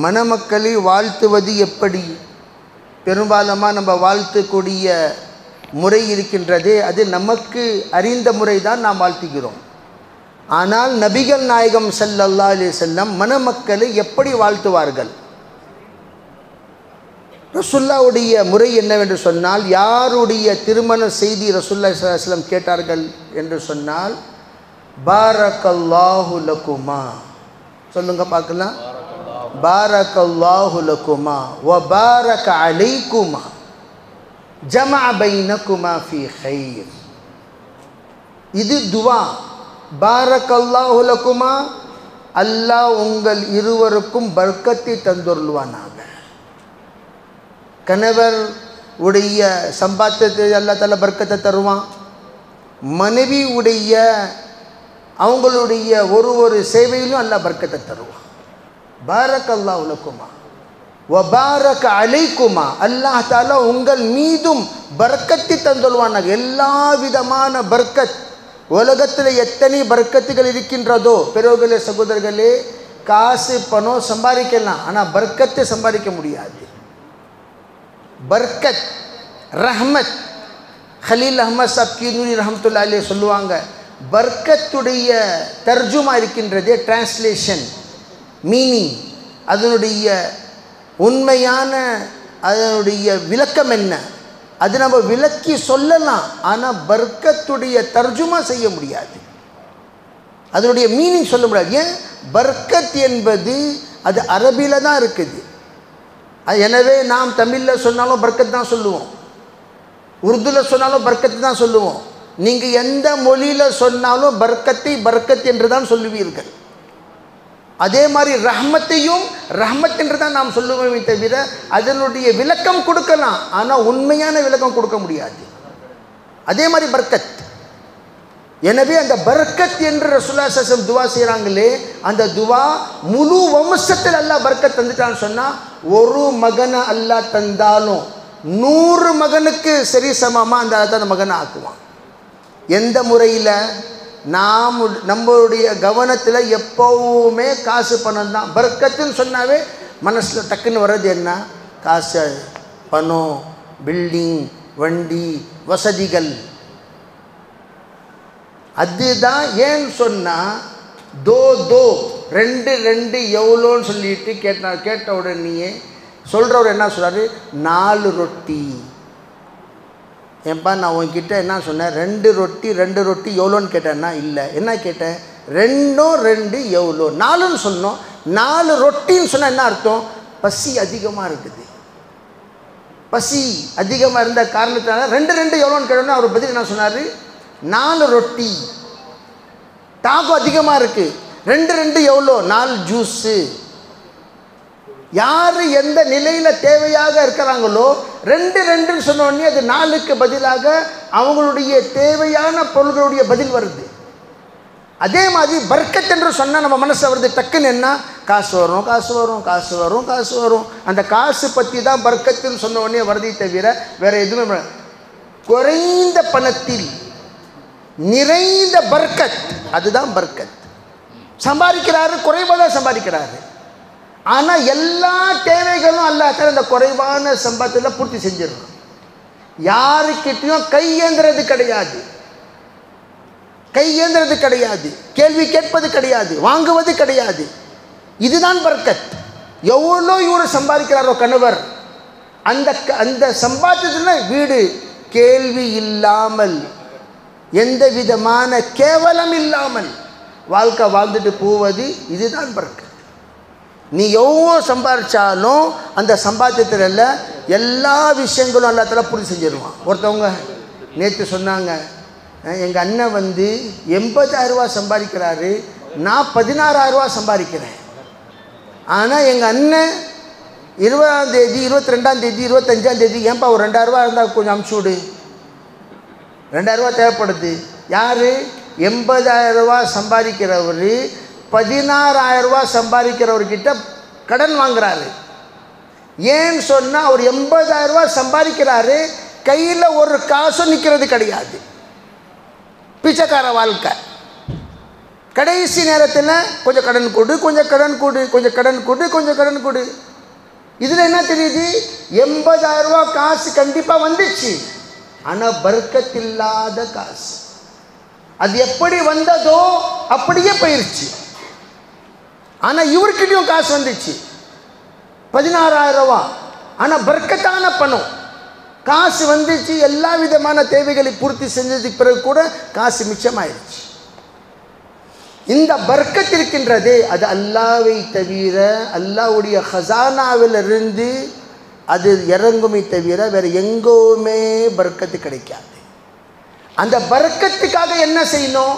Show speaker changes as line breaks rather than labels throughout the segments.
மணமக்களை வாழ்த்துவது எப்படி? பெரும்பாலுமாக நம்ம வாழ்த்தக்கூடிய முறை இருக்கின்றதே, அது நமக்கு அறிந்த முறை தான் நாம் வாழ்த்துகிறோம். ஆனால் நபிகள் நாயகம் ஸல்லல்லாஹு அலைஹி வஸல்லம் மணமக்களை எப்படி வாழ்த்துவார்கள்? ரசூலுல்லாஹ்வுடைய முறை என்னவென்று சொன்னால், யாருடைய திருமண செய்தி ரசூலுல்லாஹி ஸல்லல்லாஹு அலைஹி வஸல்லம் கேட்டார்கள் என்று சொன்னால், பாரக்கல்லாஹு லகுமா, சொல்லுங்க பார்க்கலாம். பாரக்கல்லாஹு லகுமா வ பாரக அலைக்குமா ஜமஅ பைனகுமா ஃபீ கைர். இது துவா. பாரக்கல்லாஹு லகுமா, அல்லாஹ் உங்கள் இருவருக்கும் பர்க்கத்தை தந்துருள்வானாக. கணவர் உடைய சம்பாத்தியத்தை அல்லாஹ் தஆலா பர்க்கத்தை தருவான். மனைவி உடைய அவங்களுடைய ஒரு சேவையிலும் அல்லாஹ் பர்க்கத்தை தருவான். பாரக்கல்லாஹு லகுமா வ பாரக அலைக்குமா, அல்லாஹ் தஆலா உங்கள் மீதும் பர்க்கத்தை தந்துள்வானாக. எல்லா விதமான பர்க்கத், உலகத்தில் எத்தனை பர்க்கத்துகள் இருக்கின்றதோ பெரியவர்களே சகோதரர்களே, காசு பணம் சம்பாதிக்கலாம், ஆனால் பர்க்கத்தை சம்பாதிக்க முடியாது. பர்க்கத், ரஹ்மத். ஹலீல் அஹ்மத் சாப் கீனூரி ரஹ்மத்துல்லாஹி அலைஹி சொல்லுவாங்க, பர்க்கத்துடைய தர்ஜுமா இருக்கின்றதே, டிரான்ஸ்லேஷன், மீனிங், அதனுடைய உண்மையான அதனுடைய விளக்கம் என்ன, அது நம்ம விளக்கி சொல்லலாம், ஆனால் பர்க்கத்துடைய தர்ஜுமா செய்ய முடியாது, அதனுடைய மீனிங் சொல்ல முடியாது. ஏன்? பர்க்கத் என்பது அது அரபியில் தான் இருக்குது. எனவே நாம் தமிழில் சொன்னாலும் பர்க்கத் தான் சொல்லுவோம், உருதுவில் சொன்னாலும் பர்க்கத்து தான் சொல்லுவோம். நீங்கள் எந்த மொழியில் சொன்னாலும் பர்க்கத்தை பர்க்கத் என்று தான் சொல்லுவீர்கள். அதே மாதிரி ரஹ்மத்தையும் ரஹ்மத் என்று தான் நாம் சொல்லுவோமே தவிர அதனுடைய விளக்கம் கொடுக்கலாம், ஆனால் உண்மையான விளக்கம் கொடுக்க முடியாது. அதே மாதிரி பர்க்கத். எனவே அந்த பர்க்கத் என்று ரசூலுல்லாஹி ஸல்லல்லாஹு அலைஹி வஸல்லம் துவா செய்கிறாங்களே, அந்த துவா முழு வம்சத்தில் அல்லாஹ் பர்க்கத் தந்துட்டான்னு சொன்னால், ஒரு மகனை அல்லாஹ் தந்தாலும் 100 மகனுக்கு சரி சமமாக அந்த மகனை ஆக்குவான். எந்த முறையில்? நாம் நம்மளுடைய கவனத்தில் எப்போவுமே காசு பணம் தான். பர்க்கத்துன்னு சொன்னாவே மனசில் டக்குன்னு வர்றது என்ன? காசு, பணம், பில்டிங், வண்டி, வசதிகள். அதுதான். ஏன்னு சொன்னால் தோ ரெண்டு எவ்வளோன்னு சொல்லிட்டு கேட்ட உடனே சொல்கிறவர் என்ன சொல்கிறாரு? 4 ரொட்டி. ஏன்பா நான் உன்கிட்ட என்ன சொன்னேன்? 2 ரொட்டி எவ்வளோன்னு கேட்டேன்னா, இல்லை. என்ன கேட்டேன்? 2 எவ்வளோ? 4ன்னு சொன்னோம். 4 ரொட்டின்னு சொன்னால் என்ன அர்த்தம்? பசி அதிகமாக இருக்குது. பசி அதிகமாக இருந்த காரணத்தினால 2 எவ்வளோன்னு கேட்டோன்னா அவர் பதில் என்ன சொன்னார்? 4 ரொட்டி. தாகம் அதிகமாக இருக்குது. 2 எவ்வளோ? 4 ஜூஸு. யார் எந்த நிலையில் தேவையாக இருக்கிறாங்களோ 2 சொன்னோடனே அது 4க்கு பதிலாக அவங்களுடைய தேவையான பொருள்களுடைய பதில் வருது. அதே மாதிரி பர்க்கத் என்று சொன்னால் நம்ம மனசில் வருது டக்குன்னு என்ன? காசு வரும். அந்த காசு பற்றி தான் பர்க்கத்துன்னு சொன்ன உடனே வருதை தவிர வேறு எதுவுமே. குறைந்த பணத்தில் நிறைந்த பர்க்கத், அதுதான் பர்க்கத். சம்பாதிக்கிறாரு, குறைவாக தான் சம்பாதிக்கிறாரு, ஆனால் எல்லா தேவைகளும் அல்லாஹ் அந்த குறைவான சம்பாதத்தில் பூர்த்தி செஞ்சிடணும். யாருக்கிட்டையும் கையேந்திரது கிடையாது, கேள்வி கேட்பது கிடையாது, வாங்குவது கிடையாது. இதுதான் பர்க்கத். எவ்வளோ இவர் சம்பாதிக்கிறாரோ கணவர், அந்த சம்பாத்தியத்தில் வீடு கேள்வி இல்லாமல், எந்த விதமான கேவலம் இல்லாமல் வாழ்க்கை வாழ்ந்துட்டு போவது, இதுதான் பர்க்கத். நீ எவ்வளோ சம்பாதிச்சாலும் அந்த சம்பாத்தியத்தில் எல்லா விஷயங்களும் அல்லாஹ் தஆலா பூர்த்தி செஞ்சிருவான். ஒருத்தவங்க நேற்று சொன்னாங்க, எங்கள் அண்ணன் 80,000 ரூபா சம்பாதிக்கிறாரு, நான் 16,000 ரூபா சம்பாதிக்கிறேன். ஆனால் எங்கள் அண்ணன் 20ஆம் தேதி 22ஆம் தேதி 25ஆம் தேதி ஏன்பா ஒரு 2,000 ரூபா இருந்தால் கொஞ்சம் அமுச்சு விடு, 2,000 ரூபா தேவைப்படுது. யார்? 80,000 ரூபா சம்பாதிக்கிறவர் 16,000 ரூபா சம்பாதிக்கிறவர்கிட்ட கடன் வாங்குறாரு. ஏன்னு சொன்னால் அவர் 80,000 ரூபா சம்பாதிக்கிறாரு, கையில் ஒரு காசும் நிற்கிறது கிடையாது. பிச்சைக்கார வாழ்க்கை. கடைசி நேரத்தில் கொஞ்சம் கடன் கொடு, கொஞ்சம் கடன் கொடு, கொஞ்சம் கடன் கொடு, கொஞ்சம் கடன் கொடு. இதில் என்ன தெரியுது? 80,000 ரூபா காசு கண்டிப்பாக வந்துச்சு, ஆனால் பர்க்கத்தில்லாத காசு. அது எப்படி வந்ததோ அப்படியே போயிடுச்சு. ஆனால் இவர்கிட்டையும் காசு வந்துச்சு 16,000 ரூபா, ஆனால் பர்க்கத்தான பணம். காசு வந்துச்சு, எல்லா விதமான தேவைகளை பூர்த்தி செஞ்சதுக்கு பிறகு கூட காசு மிச்சமாயிடுச்சு. இந்த பர்க்கத் இருக்கின்றதே, அது அல்லாஹ்வை தவிர, அல்லாஹ்வுடைய ஹசானாவிலிருந்து அது இறங்குமே தவிர வேறு எங்கோவுமே பர்க்கத்து கிடைக்காது. அந்த பர்க்கத்துக்காக என்ன செய்யணும்?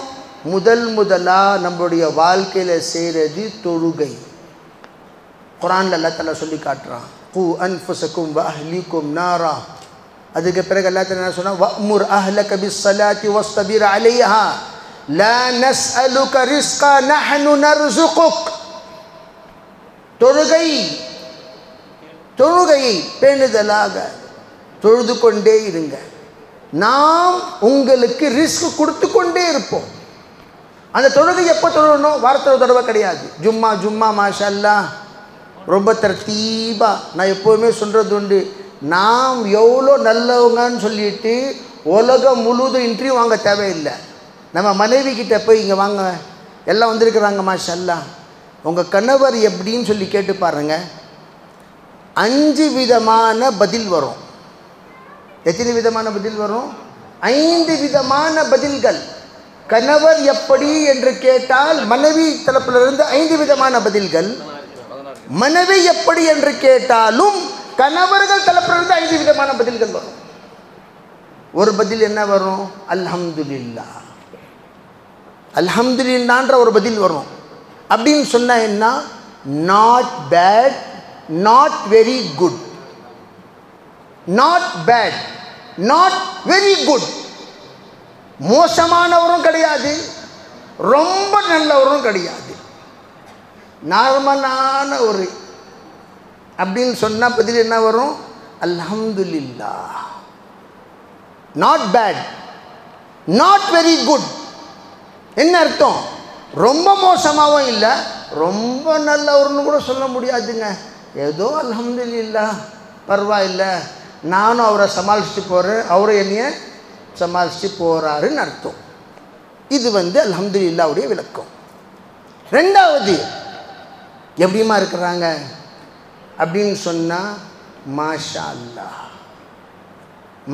முதலாக நம்மளுடைய வாழ்க்கையில் செய்கிறது தொழுகை. குர்ஆன்ல அல்லாஹ் தஆலா சொல்லி காட்டுறான், கூ அன்ஃபுஸக்கும் வ அஹ்லிக்கும் நாரா. அதுக்கு பிறகு அல்லாஹ் தஆலா என்ன சொன்னா, வஅமுர் அஹ்லக பிஸ்ஸலாத்தி வஸ்தபிர் அலைஹா லா நஸ்அலுக ரிஸ்கா நஹ்னு நர்சுகுக். தொழுகையை பேணுதலாக தொழுது கொண்டே இருங்க, நாம் உங்களுக்கு ரிஸ்க் கொடுத்து கொண்டே இருப்போம். அந்த தொழுகை எப்போ தொழணும்? வாரத்தில் தடவை கிடையாது. ஜும்மா மாஷா அல்லாஹ் ரொம்ப தர்த்தீபாக. நான் எப்போவுமே சொல்கிறது உண்டு, நாம் எவ்வளோ நல்லவங்கன்னு சொல்லிட்டு உலகம் முழுவதும் இன்டர்வியூ வாங்க தேவையில்லை. நம்ம மனைவி கிட்ட போய் இங்கே வாங்க, எல்லாம் வந்திருக்கிறாங்க மாஷா அல்லாஹ், உங்கள் கணவர் எப்படின்னு சொல்லி கேட்டு பாருங்க, 5 விதமான பதில் வரும். எத்தனை விதமான பதில் வரும்? 5 விதமான பதில்கள். கணவர் எப்படி என்று கேட்டால் மனைவி தரப்பிலிருந்து 5 விதமான பதில்கள். மனைவி எப்படி என்று கேட்டாலும் கணவர்கள் தரப்பிலிருந்து 5 விதமான பதில்கள் வரும். ஒரு பதில் என்ன வரும்? அல்ஹம்துலில்லாஹ். அல்ஹம்துலில்லாஹ்ன்ற ஒரு பதில் வரும். அப்படின்னு சொன்னா என்ன? Not bad, not very good. Not bad, not very good. மோசமானவரும் கிடையாது, ரொம்ப நல்லவரும் கிடையாது, நார்மலான ஒரு. அப்படின்னு சொன்ன பதில் என்ன வரும்? அல்ஹம்துலில்லாஹ். Not bad, not very good. என்ன அர்த்தம்? ரொம்ப மோசமாகவும் இல்லை, ரொம்ப நல்லவர்னு கூட சொல்ல முடியாதுங்க. ஏதோ அல்ஹம்துலில்லாஹ், பரவாயில்லை, நானும் அவரை சமாளிச்சுட்டு போகிறேன், அவரை என்னைய சமாளிச்சுட்டு போகிறாருன்னு அர்த்தம். இது அல்ஹம்துலில்லாஹ்வுடைய விளக்கம். ரெண்டாவது, எப்படிமா இருக்கிறாங்க அப்படின்னு சொன்னால் மாஷா அல்லாஹ்.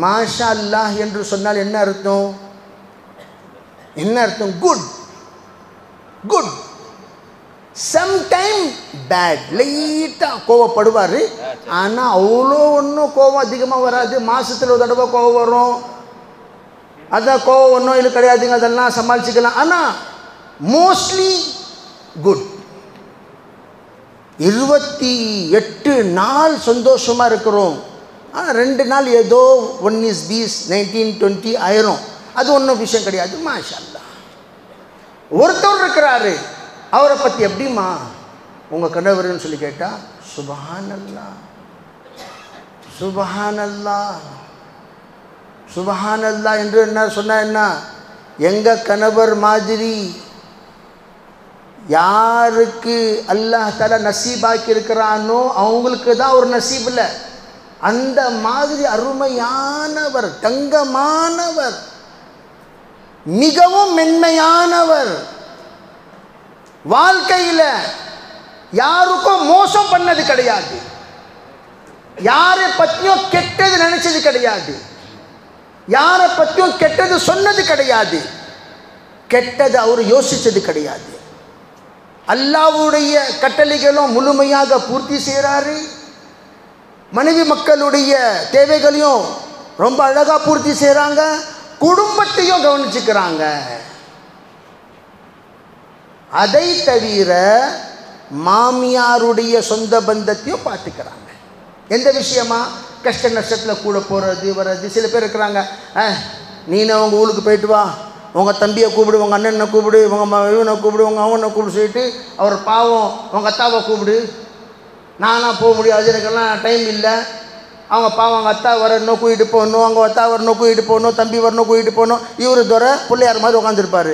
மாஷா அல்லாஹ் என்று சொன்னால் என்ன அர்த்தம்? குட். குட். Sometime bad. லைட்டாக கோவப்படுவார், ஆனால் அவ்வளோ ஒன்றும் கோவம் அதிகமாக வராது. மாதத்தில் ஒரு தடவை கோவம் வரும், அதான் கோவம் ஒன்றும் இது கிடையாதுங்க, அதெல்லாம் சமாளிச்சுக்கலாம். ஆனால் மோஸ்ட்லி குட். 28 நாள் சந்தோஷமாக இருக்கிறோம், ஆனால் 2 நாள் ஏதோ 1 is 19, 20 ஆயிரும், அது ஒன்றும் விஷயம் கிடையாது. மாஷா அல்லாஹ். ஒருத்தர் இருக்கிறாரு, அவரை பற்றி எப்படிமா உங்கள் கணவர்னு சொல்லி கேட்டால் சுபஹானல்லாஹ், சுபஹானல்லாஹ், சுபஹானல்லாஹ் என்று என்ன சொன்னால் என்ன? எங்கள் கணவர் மாதிரி யாருக்கு அல்லாஹ் தஆலா நசீபாக்கி இருக்கிறானோ அவங்களுக்கு தான் ஒரு நசீப் இல்லை. அந்த மாதிரி அருமையானவர், தங்கமானவர், மிகவும் மென்மையானவர், வாழ்க்கையில் யாருக்கும் மோசம் பண்ணது கிடையாது, யாரை பற்றியும் கெட்டது நினைச்சது கிடையாது, யாரை பற்றியும் கெட்டது சொன்னது கிடையாது, கெட்டது அவர் யோசிச்சது கிடையாது. அல்லாஹ்வுடைய கட்டளைகளும் முழுமையாக பூர்த்தி செய்கிறாரு, மனைவி மக்களுடைய தேவைகளையும் ரொம்ப அழகாக பூர்த்தி செய்கிறாங்க, குடும்பத்தையும் கவனிச்சுக்கிறாங்க. அதை தவிர மாமியாருடைய சொந்த பந்தத்தையும் பார்த்துக்கிறாங்க. எந்த விஷயமா? கஷ்ட நஷ்டத்தில் கூட போகிறது வர்றது. சில பேர் இருக்கிறாங்க, நீனே உங்கள் ஊருக்கு போயிட்டு வா, உங்கள் தம்பியை கூப்பிடு, உங்கள் அண்ணனை கூப்பிடு, உங்கள் இவனை கூப்பிடு, உங்கள் அவனை கூப்பிடு சொல்லிட்டு அவர் பாவம் உங்கள் அத்தாவை கூப்பிடு. நானாக போக முடியாது, எனக்கெல்லாம் டைம் இல்லை. அவங்க பாவம் அவங்க அத்தா வரணும் கூட்டிகிட்டு போகணும், அவங்க அத்தா வரணும் கூட்டிகிட்டு போகணும், தம்பி வரணும் கூட்டிகிட்டு போகணும். இவர் துறை பிள்ளையார் மாதிரி உட்காந்துருப்பார்.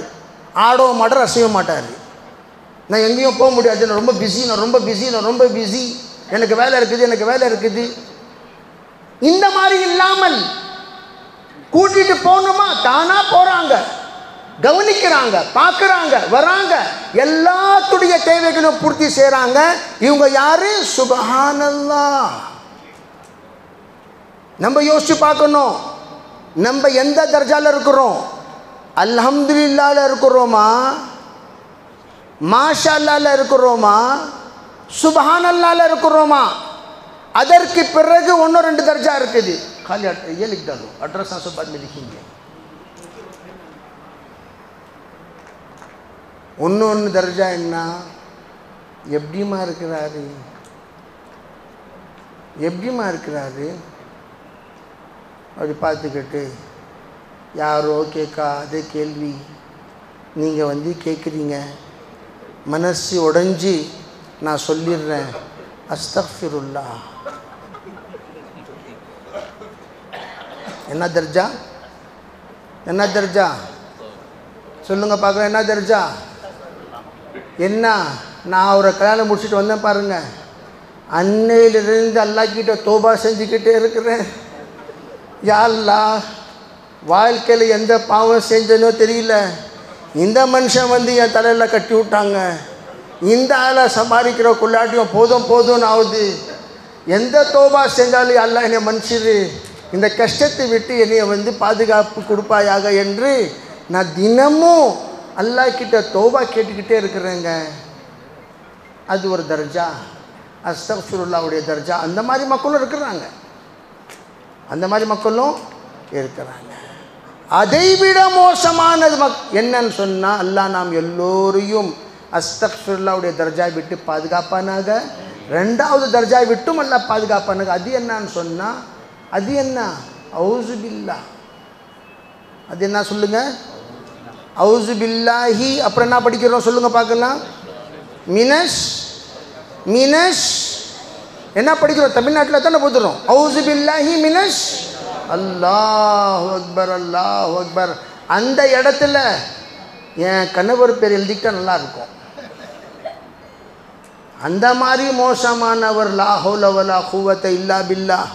ஆடவும் மாட்டார், அசைய மாட்டார். நான் எங்கேயும் போக முடியாது, நான் ரொம்ப பிஸி, எனக்கு வேலை இருக்குது. இந்த மாதிரி இல்லாமல் கூட்டிட்டு போகணுமா, தானா போறாங்க, கவனிக்கிறாங்க, பார்க்குறாங்க, வராங்க, எல்லாத்துடைய தேவைகளும் பூர்த்தி செய்கிறாங்க. இவங்க யாரு? சுப்ஹானல்லாஹ். நம்ம யோசிச்சு பார்க்கணும், நம்ம எந்த தர்ஜால இருக்கிறோம்? அல்ஹம்துலில்லாஹ்ல இருக்கிறோமா, மாஷா அல்லாஹ்ல இருக்கிறோமா, சுப்ஹானல்லாஹ்ல இருக்கிறோமா? அதற்கு பிறகு 1-2 दर्जा இருக்குது. खाली ये लिख डालो, एड्रेस आप बाद में लिखेंगे. 1 दर्जा என்ன? எப்படிமா இருக்கிறாரு அப்படி பார்த்துக்கிட்டு யாரோ கேட்காத கேள்வி நீங்கள் வந்து கேட்குறீங்க. மனசு உடைஞ்சி நான் சொல்லிடுறேன், அஸ்தக்ஃபிருல்லாஹ். என்ன தர்ஜா சொல்லுங்க பார்க்குறேன். என்ன தர்ஜா? என்ன? நான் அவரை கல்யாணம் முடிச்சுட்டு வந்தேன் பாருங்க, அன்னையிலிருந்து அல்லாஹ்கிட்ட தௌபா செஞ்சுக்கிட்டே இருக்கிறேன். யா அல்லாஹ், வாழ்க்கையில் எந்த பாவம் செஞ்சனோ தெரியல, இந்த மனுஷன் வந்து என் தலையில் கட்டி விட்டாங்க, இந்த ஆளை சம்பாதிக்கிற கொள்ளாட்டியும் போதும்னு ஆகுது, எந்த தௌபா செஞ்சாலும் அல்லாஹ் என்னை மன்னிச்சிரு, இந்த கஷ்டத்தை விட்டு என்னைய வந்து பாதுகாப்பு கொடுப்பாயாக என்று நான் தினமும் அல்லாஹ் கிட்ட தௌபா கேட்டுக்கிட்டே இருக்கிறேங்க. அது ஒரு தர்ஜா, அஸ்தக்ஃபிருல்லாஹ்வுடைய தர்ஜா. அந்த மாதிரி மக்களும் இருக்கிறாங்க, அதைவிட மோசமானது என்னன்னு சொன்னால், அல்லாஹ் நாம் எல்லோரையும் அஸ்தக்ஃபிருல்லாஹ்வுடைய தர்ஜா விட்டு பாதுகாப்பானாக, 2வது தர்ஜா விட்டும் அல்லாஹ் பாதுகாப்பானாக. அது என்னன்னு சொன்னால், அது என்ன? அவுசு பில்லாஹ். அது என்ன சொல்லுங்க? அவுசு பில்லாஹி. அப்புறம் என்ன படிக்கிறோம் சொல்லுங்க பார்க்கலாம். மினஷ் என்ன படிக்கிறோம்? தமிழ்நாட்டில் தானே போதுறோம். அவுசு பில்லாஹி மினஷ். அல்லாஹு அக்பர். அந்த இடத்துல என் கணவர் பேர் எழுதிக்கிட்டா நல்லா இருக்கும். அந்த மாதிரி மோசமானவர் லா ஹவுல வலா குவத்த இல்லா பில்லாஹ்.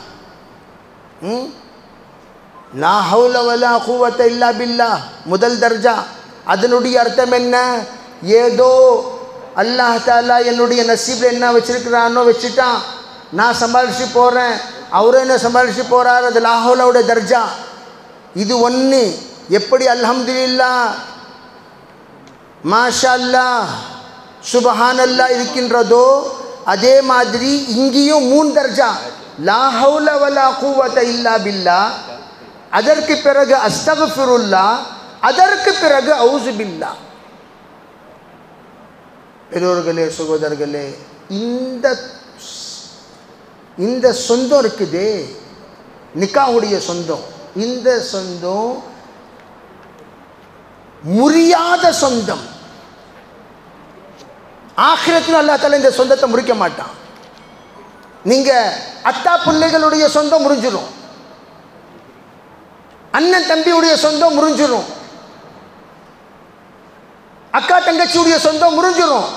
லா ஹவுல வலா குவத்த இல்லா பில்லாஹ் முதல் தர்ஜா. அதனுடைய அர்த்தம் என்ன? ஏதோ அல்லாஹ் தஆலா என்னுடைய நசீபில் என்ன வச்சிருக்கிறானோ வச்சுட்டான், நான் சம்பாதிச்சு போகிறேன், அவரும் என்ன சம்பாதிச்சு போகிறார். அது லா ஹவுலவுடைய தர்ஜா. இது ஒன்று. எப்படி அல்ஹம்துலில்லாஹ், மாஷா அல்லாஹ், சுப்ஹானல்லாஹ் இருக்கின்றதோ அதே மாதிரி இங்கேயும் 3 தர்ஜா. லா ஹவுல வலா குவத்த இல்லா பில்லாஹ், அதற்கு பிறகு அஸ்தக்ஃபிருல்லாஹ், அதற்கு பிறகு அவுசு பில்லாஹ். பெரியோர்களே, சகோதரர்களே, இந்த சொந்தம் இருக்குதே, நிக்காவுடைய சொந்தம், இந்த சொந்தம் முறியாத சொந்தம். ஆகிரத்தில் அல்லாஹ் தஆலா இந்த சொந்தத்தை முறிக்க மாட்டான். நீங்க அத்தா பிள்ளைகளுடைய சொந்தம் முறிஞ்சிரும், அண்ணன் தம்பியுடைய சொந்தம் முறிஞ்சிரும், அக்கா தங்கச்சியுடைய சொந்தம் முறிஞ்சிரும்.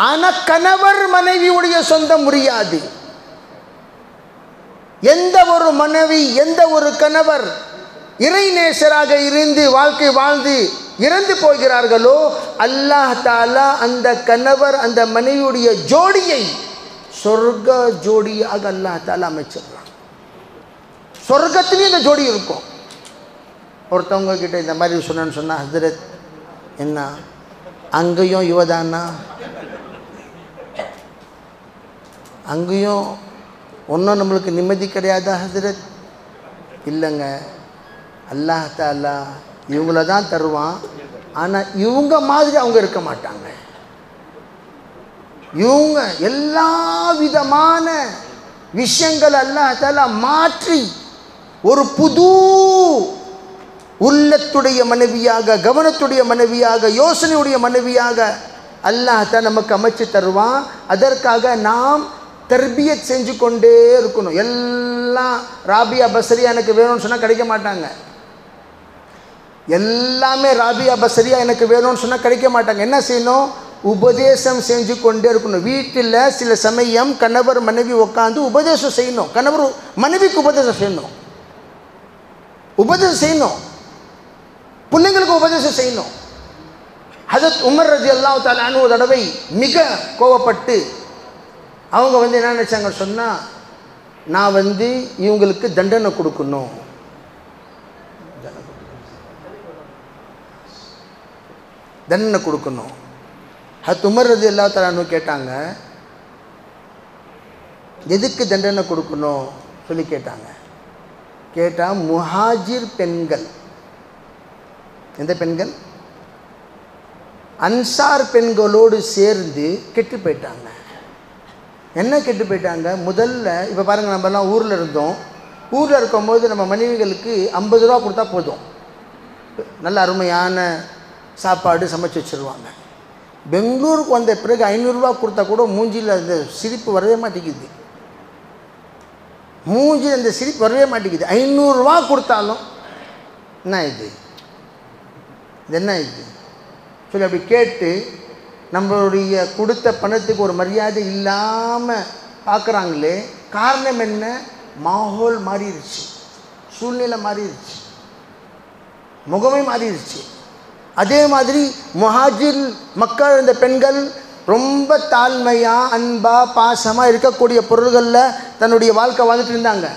ஆனா கணவர் மனைவியுடைய சொந்தம் முறியாது. எந்த ஒரு மனைவி, எந்த ஒரு கணவர் இறைநேசராக இருந்து வாழ்க்கை வாழ்ந்து இறந்து போகிறார்களோ, அல்லாஹ் தஆலா அந்த கணவர் அந்த மனைவியுடைய ஜோடியை சொர்க்க ஜோடியாக அல்லாஹ் தஆலா அமைச்சிடறான். சொர்க்கத்திலேயும் இந்த ஜோடி இருக்கும். ஒருத்தவங்க கிட்ட இந்த மாதிரி சொன்னா, ஹஸ்ரத் என்ன அங்கேயும் யுவதானா, அங்கேயும் ஒன்றும் நம்மளுக்கு நிம்மதி கிடையாதா ஹஸ்ரத்? இல்லைங்க, அல்லாஹ் தஆலா இவங்கள தான் தருவான், ஆனால் இவங்க மாதிரி அவங்க இருக்க மாட்டாங்க. இவங்க எல்லா விதமான விஷயங்கள் அல்லாஹ் தஆலா மாற்றி ஒரு புது உள்ளத்துடைய மனைவியாக, கவனத்துடைய மனைவியாக, யோசனையுடைய மனைவியாக அல்லாஹ் தஆலா நமக்கு அமைச்சு தருவான். அதற்காக நாம் தர்பியத் செஞ்சு கொண்டே இருக்கணும். எல்லாம் ராபியா பஸ்ரியா எனக்கு வேணும்னு சொன்னால் கிடைக்க மாட்டாங்க. எல்லாமே ராபியா பஸ்ரியா எனக்கு வேணும்னு சொன்னால் கிடைக்க மாட்டாங்க. என்ன செய்யணும்? உபதேசம் செஞ்சு கொண்டே இருக்கணும். வீட்டில் சில சமயம் கணவர் மனைவி உட்காந்து உபதேசம் செய்யணும். கணவர் மனைவிக்கு உபதேசம் செய்யணும், உபதேசம் செய்யணும், பிள்ளைங்களுக்கு உபதேசம் செய்யணும். ஹஜரத் உமர் ரலியல்லாஹு தஆலா அன்ஹு ஒரு தடவை மிக கோவப்பட்டு அவங்க என்ன நினச்சாங்க சொன்னால், நான் இவங்களுக்கு தண்டனை கொடுக்கணும். தண்டனை கொடுக்கணும். ஹஜரத் உமர் ரலியல்லாஹு தஆலா அன்ஹு கேட்டாங்க, எதுக்கு தண்டனை கொடுக்கணும் சொல்லி கேட்டாங்க. கேட்டால் முஹாஜிர் பெண்கள், எந்த பெண்கள்? அன்சார் பெண்களோடு சேர்ந்து கெட்டு போயிட்டாங்க. என்ன கெட்டு போயிட்டாங்க? முதல்ல இப்போ பாருங்கள், நம்மலாம் ஊரில் இருந்தோம். ஊரில் இருக்கும்போது நம்ம மனைவிகளுக்கு 50 ரூபா கொடுத்தா போதும், நல்ல அருமையான சாப்பாடு சமைச்சு வச்சுருவாங்க. பெங்களூருக்கு வந்த பிறகு 500 ரூபா கொடுத்தா கூட மூஞ்சியில் அந்த சிரிப்பு வரவே மாட்டேங்குது. மூஞ்சியில் அந்த சிரிப்பு வரவே மாட்டேங்குது. 500 ரூபா கொடுத்தாலும் என்ன இது என்ன இது சொல்லி அப்படி கேட்டு நம்மளுடைய கொடுத்த பணத்துக்கு ஒரு மரியாதை இல்லாமல் பார்க்குறாங்களே. காரணம் என்ன? மாஹோல் மாறிடுச்சு, சூழ்நிலை மாறிடுச்சு, முகமே மாறிடுச்சு. அதே மாதிரி முஹாஜிர் மக்கள், இந்த பெண்கள் ரொம்ப தாழ்மையாக அன்பாக பாசமாக இருக்கக்கூடிய பொருள்களில் தன்னுடைய வாழ்க்கை வாழ்ந்துட்டு இருந்தாங்க.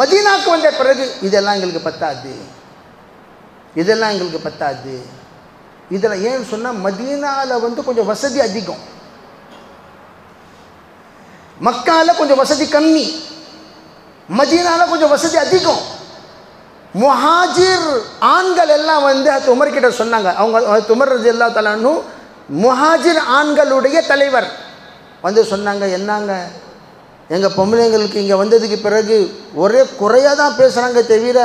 மதீனாவுக்கு வந்த பிறகு இதெல்லாம் எங்களுக்கு பத்தாது, இதெல்லாம் எங்களுக்கு பத்தாது. இதில் ஏன்னு சொன்னால் மதீனாவில் கொஞ்சம் வசதி அதிகம், மக்காவில் கொஞ்சம் வசதி கம்மி, மதீனாவில் கொஞ்சம் வசதி அதிகம். முஹாஜிர் ஆண்கள் எல்லாம் ஹஜரத் உமர் கிட்ட சொன்னாங்க. அவங்க உமர் ரலியல்லாஹு தஆலா அன்ஹு முஹாஜிர் ஆண்களுடைய தலைவர் சொன்னாங்க, என்னங்க எங்கள் பொம்பளைங்களுக்கு இங்கே வந்ததுக்கு பிறகு ஒரே குறையாக தான் பேசுகிறாங்க தவிர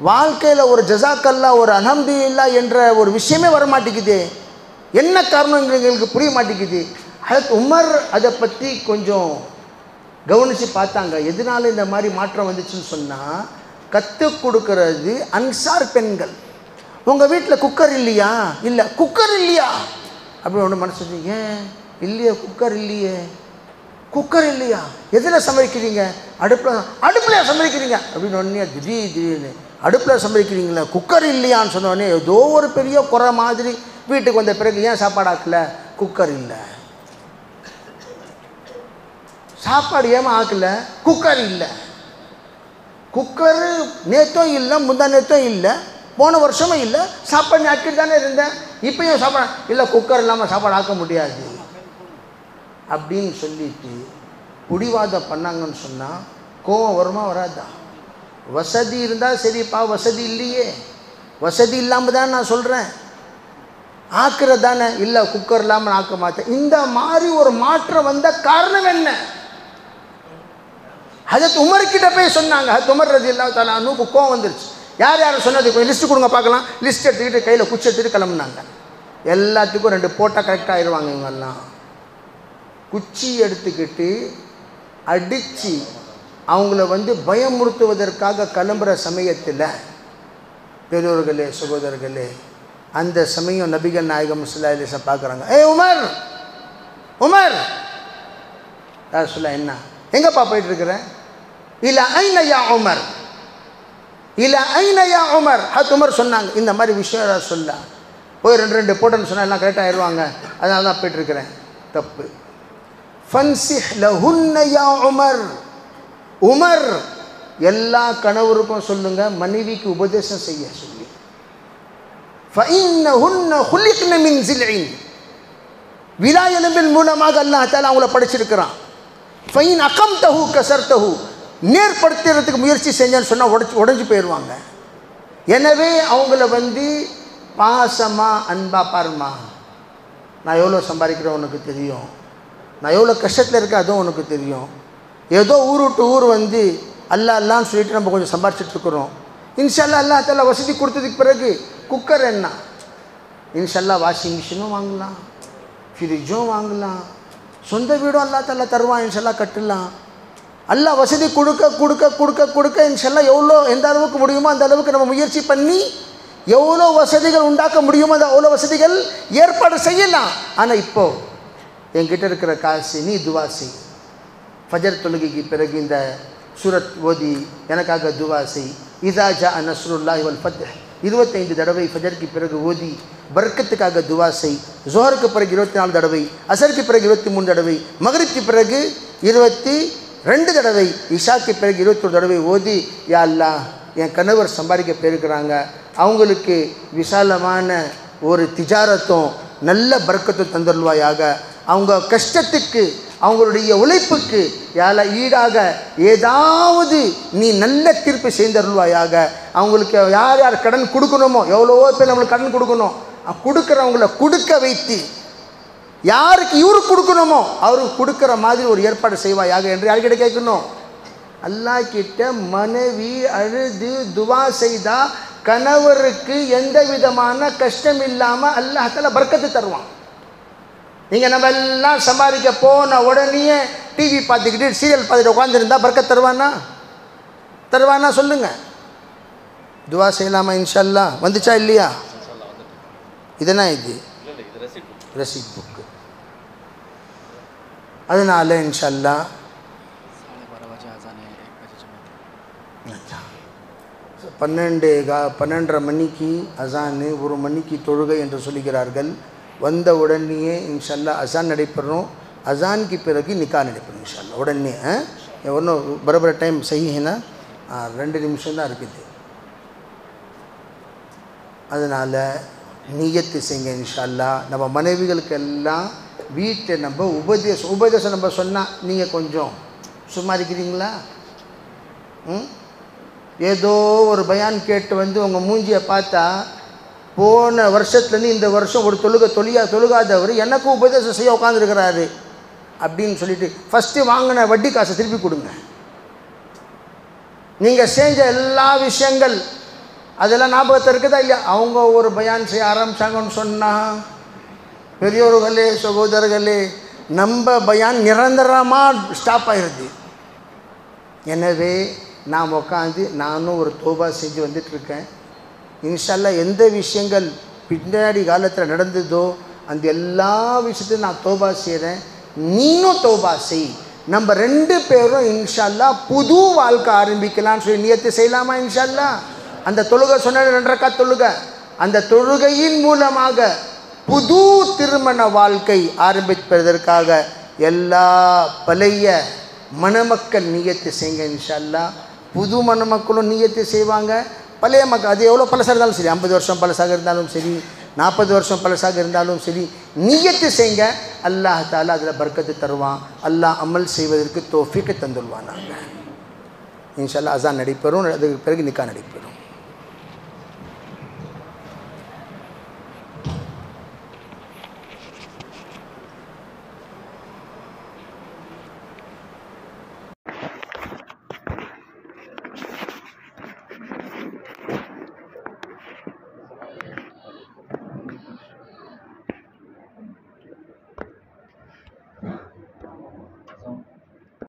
வாழ்க்கையில் ஒரு ஜஸாக்கல்லா, ஒரு அல்ஹம்துலில்லாஹ் என்ற ஒரு விஷயமே வர மாட்டேங்குது. என்ன காரணம் எங்களுக்கு புரிய மாட்டேங்குது. ஹஜரத் உமர் அதை பற்றி கொஞ்சம் கவனித்து பார்த்தாங்க. எதனால இந்த மாதிரி மாற்றம் வந்துச்சுன்னு சொன்னால், கற்றுக் கொடுக்கறது அன்சார் பெண்கள். உங்கள் வீட்டில் குக்கர் இல்லையா? இல்லை. குக்கர் இல்லையா அப்படின்னு ஒன்று மனசு, ஏன் இல்லையே? குக்கர் இல்லையே. குக்கர் இல்லையா? எதில் சமைக்கிறீங்க? அடுப்பில் சமைக்கிறீங்க அப்படின்னு ஒன்றே திடீர்னு அடுப்பில் சமைக்கிறீங்களா, குக்கர் இல்லையான்னு சொன்னோடனே ஏதோ ஒரு பெரிய குறை மாதிரி வீட்டுக்கு வந்த பிறகு ஏன் சாப்பாடு ஆக்கல? குக்கர் இல்லை. சாப்பாடு ஏமா ஆக்கல? குக்கர் இல்லை. குக்கரு நேற்றும் இல்லை, முந்தா நேற்றும் இல்லை, போன வருஷமும் இல்லை, சாப்பாடு ஆக்கிட்டு தானே இருந்தேன், இப்பயும் சாப்பாடு இல்லை, குக்கர் இல்லாமல் சாப்பாடு ஆக்க முடியாது அப்படின்னு சொல்லிட்டு பிடிவாதம் பண்ணாங்கன்னு சொன்னால் கோவம் வருமா வராதா? வசதி இருந்தால் சரிப்பா, வசதி இல்லையே, வசதி இல்லாமல் தான் நான் சொல்கிறேன், ஆக்குறது தானே, இல்லை குக்கர் இல்லாமல் ஆக்க மாட்டேன். இந்த மாதிரி ஒரு மாற்றம் வந்த காரணம் என்ன? ஹஜரத் உமர்கிட்ட போய் சொன்னாங்க. ஹஜரத் உமர் ரலியல்லாஹு தஆலா அன்ஹுக்கு கோவம் வந்துருச்சு. யார் யார் சொன்னது கொஞ்சம் லிஸ்ட்டு கொடுங்க பார்க்கலாம். லிஸ்ட் எடுத்துக்கிட்டு கையில் குச்சி எடுத்துகிட்டு கிளம்புனாங்க. எல்லாத்துக்கும் 2 போட்டால் கரெக்டாக ஆயிடுவாங்க இவங்கெல்லாம். குச்சி எடுத்துக்கிட்டு அடித்து அவங்கள பயமுறுத்துவதற்காக கிளம்புற சமயத்தில், பெரியோர்களே சகோதரர்களே, அந்த சமயம் நபிகள் நாயகம் ஸல்லல்லாஹு அலைஹி வஸல்லம் பார்க்குறாங்க. உமர், உமர் சொல்ல, என்ன எங்கப்பா போயிட்டுருக்குறேன்? இல்லை ஐன யா உமர், இல்லை ஐன யா உமர். ஹஜரத் உமர் சொன்னாங்க, இந்த மாதிரி விஷயம் சொல்ல போய் 2 போட்டோன்னு சொன்னால் எல்லாம் கரெக்டாக ஆயிடுவாங்க, அதனால தான் போயிட்டுருக்கிறேன். தப்பு. ஃபன்சிஹ் லஹுன்ன யா உமர். உமர், எல்லா கணவருக்கும் சொல்லுங்க, மனைவிக்கு உபதேசம் செய்ய சொல்லி. ஃபஇன்னஹுன்ன குலிக்ன மின் ஸில்இன். விலா எலும்பின் மூலமாக அல்லாஹ் தஆலா அவங்கள படைச்சிருக்கிறான். ஃபைன் அகம்தஹு கஸர்தஹு. நேர்படுத்துறதுக்கு முயற்சி செஞ்சேன்னு சொன்னால் உடஞ்சி போயிடுவாங்க. எனவே அவங்கள பாசமாக அன்பாக பாருமா, நான் எவ்வளோ சம்பாதிக்கிறேன் உனக்கு தெரியும், நான் எவ்வளோ கஷ்டத்தில் இருக்கேன் அதுவும் உனக்கு தெரியும். ஏதோ ஊர் விட்டு ஊர் அல்லா அல்லான்னு சொல்லிட்டு நம்ம கொஞ்சம் சம்பாரிச்சிட்ருக்குறோம். இன்ஷால்லா அல்லாஹ் தஆலா வசதி கொடுத்ததுக்கு பிறகு குக்கர் என்ன, இன்ஷால்லா வாஷிங் மிஷினும் வாங்கலாம், ஃப்ரிட்ஜும் வாங்கலாம், சொந்த வீடும் அல்லாஹ் தஆலா தருவான், இன்ஷால்லா கட்டலாம். அல்லாஹ் வசதி கொடுக்க கொடுக்க கொடுக்க கொடுக்க இன்ஷால்லா எவ்வளோ எந்த அளவுக்கு முடியுமோ அந்த அளவுக்கு நம்ம முயற்சி பண்ணி எவ்வளோ வசதிகள் உண்டாக்க முடியுமோ அது அவ்வளோ வசதிகள் ஏற்பாடு செய்யலாம். ஆனால் இப்போது என்கிட்ட இருக்கிற காசு நீ துவா செய். ஃபஜர் தொழுகைக்கு பிறகு இந்த சூரத் ஓதி எனக்காக துவா செய். இதா ஜா நஸ்ருல்லாஹி வல் ஃபத்ஹ் 25 தடவை ஃபஜருக்கு பிறகு ஓதி பர்க்கத்துக்காக துவா செய். ஜோஹருக்கு பிறகு 24 தடவை, அசருக்கு பிறகு 23 தடவை, மகரிப்க்கு பிறகு 22 தடவை, இஷாக்கு பிறகு 21 தடவை ஓதி, யா அல்லாஹ் என் கணவர் சம்பாதிக்க போயிருக்கிறாங்க, அவங்களுக்கு விசாலமான ஒரு திஜாரத்தும் நல்ல பர்க்கத்தும் தந்தருள்வாயாக. அவங்க கஷ்டத்துக்கு அவங்களுடைய உழைப்புக்கு யால ஈடாக ஏதாவது நீ நல்ல தீர்ப்பு செய்தருள்வாயாக. அவங்களுக்கு யார் யார் கடன் கொடுக்கணுமோ, எவ்வளவோ பேர் நம்மளுக்கு கடன் கொடுக்கணும், கொடுக்குறவங்கள கொடுக்க வைத்து யாருக்கு இவருக்கு கொடுக்கணுமோ அவருக்கு கொடுக்குற மாதிரி ஒரு ஏற்பாடு செய்வாயாக என்று யார்கிட்ட கேட்கணும்? அல்லாஹ் கிட்ட மனைவி அழுது துவா செய்தா கணவருக்கு எந்த விதமான கஷ்டம் இல்லாமல் அல்லாஹ்தால பர்க்கத்து தருவான். நீங்கள் நம்ம எல்லாம் சம்பாதிக்க போன உடனே டிவி பார்த்துக்கிட்டு சீரியல் பார்த்துட்டு உட்காந்துருந்தா பர்க்கத் தருவானா சொல்லுங்கள். துவா செய்யலாமா? இன்ஷா அல்லாஹ். வந்துச்சா இல்லையா? இதுனா இது ரசீட் புக்கு. அதனால இன்ஷா அல்லாஹ் 12:30 மணிக்கு அசானு, 1 மணிக்கு தொழுகை என்று சொல்லுகிறார்கள். வந்த உடனேயே இன்ஷா அல்லாஹ் அசான் நடைபெறும். அசானுக்கு பிறகு நிக்கா நடைபெறும் இன்ஷா அல்லாஹ். உடனே ஒன்றும் பரபர டைம் செய்யினா 2 நிமிஷம் தான் இருக்குது. அதனால் நியத்து செய்யுங்க இன்ஷா அல்லாஹ். நம்ம மனைவிகளுக்கு எல்லாம் வீட்டை நம்ம உபதேசம் நம்ம சொன்னால் நீங்கள் கொஞ்சம் சும்மா இருக்கிறீங்களா? ஏதோ ஒரு பயான் கேட்டு வந்து உங்கள் மூஞ்சியை பார்த்தா போன வருஷத்துலேருந்து இந்த வருஷம் ஒரு தொழுகாதவர் எனக்கும் உபதேசம் செய்ய உட்காந்துருக்கிறாரு அப்படின்னு சொல்லிட்டு ஃபஸ்ட்டு வாங்கின வட்டி காசை திருப்பி கொடுங்க. நீங்கள் செஞ்ச எல்லா விஷயங்கள் அதெல்லாம் ஞாபகத்தை இருக்குதா இல்லையா? அவங்க ஒரு பயான் செய்ய ஆரம்பித்தாங்கன்னு சொன்னால் பெரியோர்களே சகோதரர்களே நம்ம பயான் நிரந்தரமாக ஸ்டாப் ஆகிடுது. எனவே நான் உட்காந்து நானும் ஒரு தோபா செஞ்சு வந்துட்டுருக்கேன். இன்ஷா அல்லாஹ் எந்த விஷயங்கள் பின்னாடி காலத்தில் நடந்ததோ அந்த எல்லா விஷயத்தையும் நான் தோபா செய்கிறேன். நீனும் தோபா செய். நம்ம 2 பேரும் இன்ஷா அல்லாஹ் புது வாழ்க்கை ஆரம்பிக்கலான்னு சொல்லி நியத்து செய்யலாமா? இன்ஷா அல்லாஹ். அந்த தொழுகை சொன்ன 2 ரக்காத் தொழுகை, அந்த தொழுகையின் மூலமாக புது திருமண வாழ்க்கை ஆரம்பிப்பதற்காக எல்லா பழைய மணமக்கள் நியத்து செய்யுங்க இன்ஷா அல்லாஹ். புது மணமக்களும் நியத்து செய்வாங்க. பழைய மக்கள் அது எவ்வளோ பழசாக இருந்தாலும் சரி, 50 வருஷம் பழசாக இருந்தாலும் சரி, 40 வருஷம் பழசாக இருந்தாலும் சரி, நியத்து செய்யுங்க. அல்லாஹ் தாலா அதில் பர்க்கத்து தருவான். அல்லாஹ் அமல் செய்வதற்கு தௌஃபீக் தந்துள்வானாங்க. இன்ஷா அல்லாஹ் அஸான் நடைபெறும். அதுக்கு பிறகு நிக்கா நடைபெறும்.